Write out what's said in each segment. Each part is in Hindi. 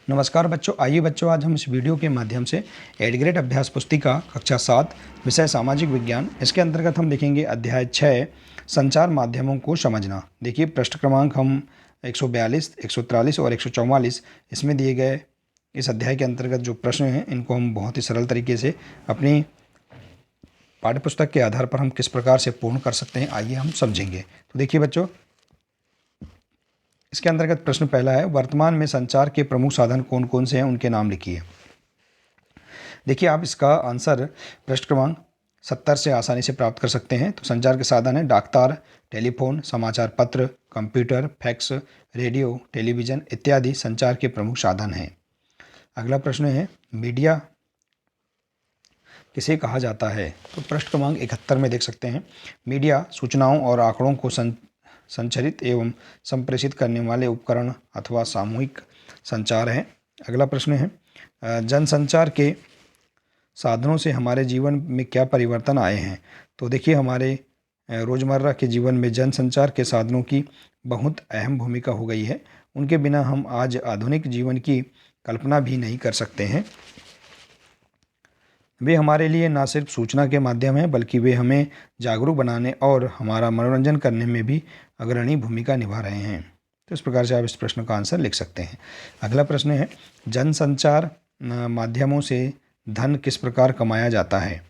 नमस्कार बच्चों, आइए बच्चों आज हम इस वीडियो के माध्यम से एड ग्रेड अभ्यास पुस्तिका कक्षा 7 विषय सामाजिक विज्ञान, इसके अंतर्गत हम देखेंगे अध्याय 6 संचार माध्यमों को समझना। देखिए पृष्ठ क्रमांक हम 142, 143 और 144 इसमें दिए गए इस अध्याय के अंतर्गत जो प्रश्न हैं इनको हम बहुत ही सरल तरीके से अपनी पाठ्यपुस्तक के आधार पर हम किस प्रकार से पूर्ण कर सकते हैं, आइए हम समझेंगे। तो देखिए बच्चों, इसके अंतर्गत प्रश्न पहला है, वर्तमान में संचार के प्रमुख साधन कौन कौन से हैं, उनके नाम लिखिए। देखिए आप इसका आंसर पृष्ठ क्रमांक 70 से आसानी से प्राप्त कर सकते हैं। तो संचार के साधन है डाकतार, टेलीफोन, समाचार पत्र, कंप्यूटर, फैक्स, रेडियो, टेलीविज़न इत्यादि संचार के प्रमुख साधन हैं। अगला प्रश्न है, मीडिया किसे कहा जाता है। तो पृष्ठ क्रमांक 71 में देख सकते हैं, मीडिया सूचनाओं और आंकड़ों को संचरित एवं संप्रेषित करने वाले उपकरण अथवा सामूहिक संचार है। अगला प्रश्न है, जनसंचार के साधनों से हमारे जीवन में क्या परिवर्तन आए हैं। तो देखिए हमारे रोज़मर्रा के जीवन में जनसंचार के साधनों की बहुत अहम भूमिका हो गई है। उनके बिना हम आज आधुनिक जीवन की कल्पना भी नहीं कर सकते हैं। वे हमारे लिए न सिर्फ सूचना के माध्यम हैं बल्कि वे हमें जागरूक बनाने और हमारा मनोरंजन करने में भी अग्रणी भूमिका निभा रहे हैं। तो इस प्रकार से आप इस प्रश्न का आंसर लिख सकते हैं। अगला प्रश्न है, जनसंचार माध्यमों से धन किस प्रकार कमाया जाता है।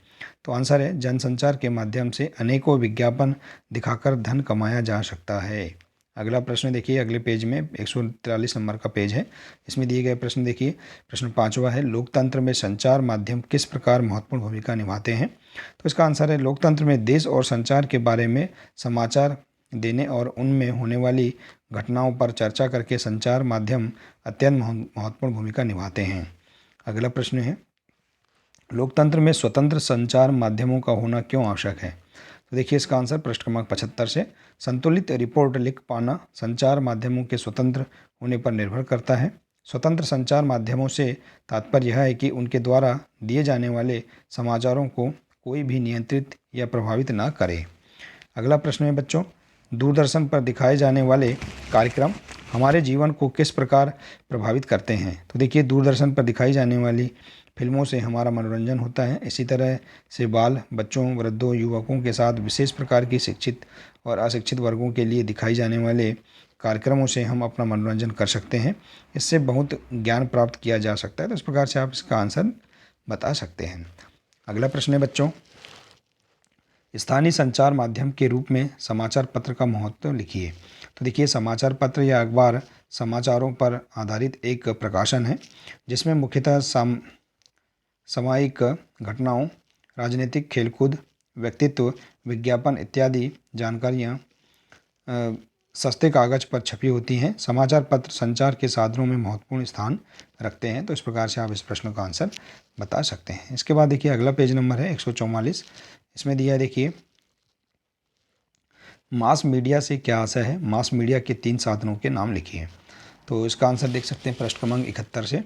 तो आंसर है, जनसंचार के माध्यम से अनेकों विज्ञापन दिखाकर धन कमाया जा सकता है। अगला प्रश्न देखिए, अगले पेज में 143 नंबर का पेज है, इसमें दिए गए प्रश्न देखिए। प्रश्न 5वां है, लोकतंत्र में संचार माध्यम किस प्रकार महत्वपूर्ण भूमिका निभाते हैं। तो इसका आंसर है, लोकतंत्र में देश और संचार के बारे में समाचार देने और उनमें होने वाली घटनाओं पर चर्चा करके संचार माध्यम अत्यंत महत्वपूर्ण भूमिका निभाते हैं। अगला प्रश्न है, लोकतंत्र में स्वतंत्र संचार माध्यमों का होना क्यों आवश्यक है। तो देखिए इसका आंसर पृष्ठ क्रमांक 75 से, संतुलित रिपोर्ट लिख पाना संचार माध्यमों के स्वतंत्र होने पर निर्भर करता है। स्वतंत्र संचार माध्यमों से तात्पर्य यह है कि उनके द्वारा दिए जाने वाले समाचारों को कोई भी नियंत्रित या प्रभावित ना करे। अगला प्रश्न है बच्चों, दूरदर्शन पर दिखाए जाने वाले कार्यक्रम हमारे जीवन को किस प्रकार प्रभावित करते हैं। तो देखिए दूरदर्शन पर दिखाई जाने वाली फिल्मों से हमारा मनोरंजन होता है। इसी तरह से बाल बच्चों, वृद्धों, युवकों के साथ विशेष प्रकार की शिक्षित और अशिक्षित वर्गों के लिए दिखाई जाने वाले कार्यक्रमों से हम अपना मनोरंजन कर सकते हैं। इससे बहुत ज्ञान प्राप्त किया जा सकता है। तो इस प्रकार से आप इसका आंसर बता सकते हैं। अगला प्रश्न है बच्चों, स्थानीय संचार माध्यम के रूप में समाचार पत्र का महत्व लिखिए। तो देखिए समाचार पत्र या अखबार समाचारों पर आधारित एक प्रकाशन है जिसमें मुख्यतः सामयिक घटनाओं, राजनीतिक, खेलकूद, व्यक्तित्व, विज्ञापन इत्यादि जानकारियाँ सस्ते कागज पर छपी होती हैं। समाचार पत्र संचार के साधनों में महत्वपूर्ण स्थान रखते हैं। तो इस प्रकार से आप इस प्रश्न का आंसर बता सकते हैं। इसके बाद देखिए अगला पेज नंबर है 144, इसमें दिया है देखिए, मास मीडिया से क्या आशय है। मास मीडिया के 3 साधनों के नाम लिखिए। तो इसका आंसर देख सकते हैं पृष्ठ क्रमांक 71 से,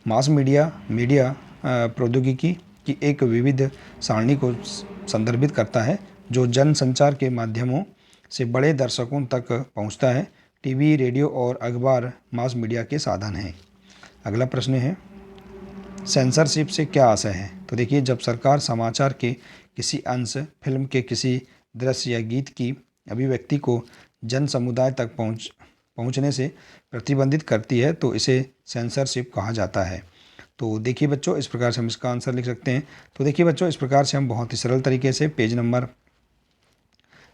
मास मीडिया प्रौद्योगिकी की एक विविध सारणी को संदर्भित करता है जो जनसंचार के माध्यमों से बड़े दर्शकों तक पहुंचता है। टीवी, रेडियो और अखबार मास मीडिया के साधन हैं। अगला प्रश्न है, सेंसरशिप से क्या आशय है। तो देखिए जब सरकार समाचार के किसी अंश, फिल्म के किसी दृश्य या गीत की अभिव्यक्ति को जन समुदाय तक पहुंचने से प्रतिबंधित करती है तो इसे सेंसरशिप कहा जाता है। तो देखिए बच्चों इस प्रकार से हम इसका आंसर लिख सकते हैं। तो देखिए बच्चों इस प्रकार से हम बहुत ही सरल तरीके से पेज नंबर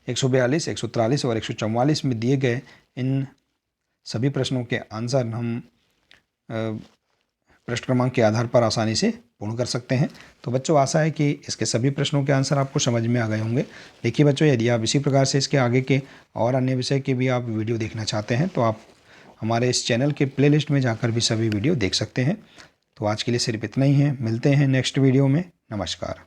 142, 143 और 144 में दिए गए इन सभी प्रश्नों के आंसर हम पृष्ठ क्रमांक के आधार पर आसानी से पूर्ण कर सकते हैं। तो बच्चों आशा है कि इसके सभी प्रश्नों के आंसर आपको समझ में आ गए होंगे। देखिए बच्चों, यदि आप इसी प्रकार से इसके आगे के और अन्य विषय के भी आप वीडियो देखना चाहते हैं तो आप हमारे इस चैनल के प्लेलिस्ट में जाकर भी सभी वीडियो देख सकते हैं। तो आज के लिए सिर्फ इतना ही है, मिलते हैं नेक्स्ट वीडियो में। नमस्कार।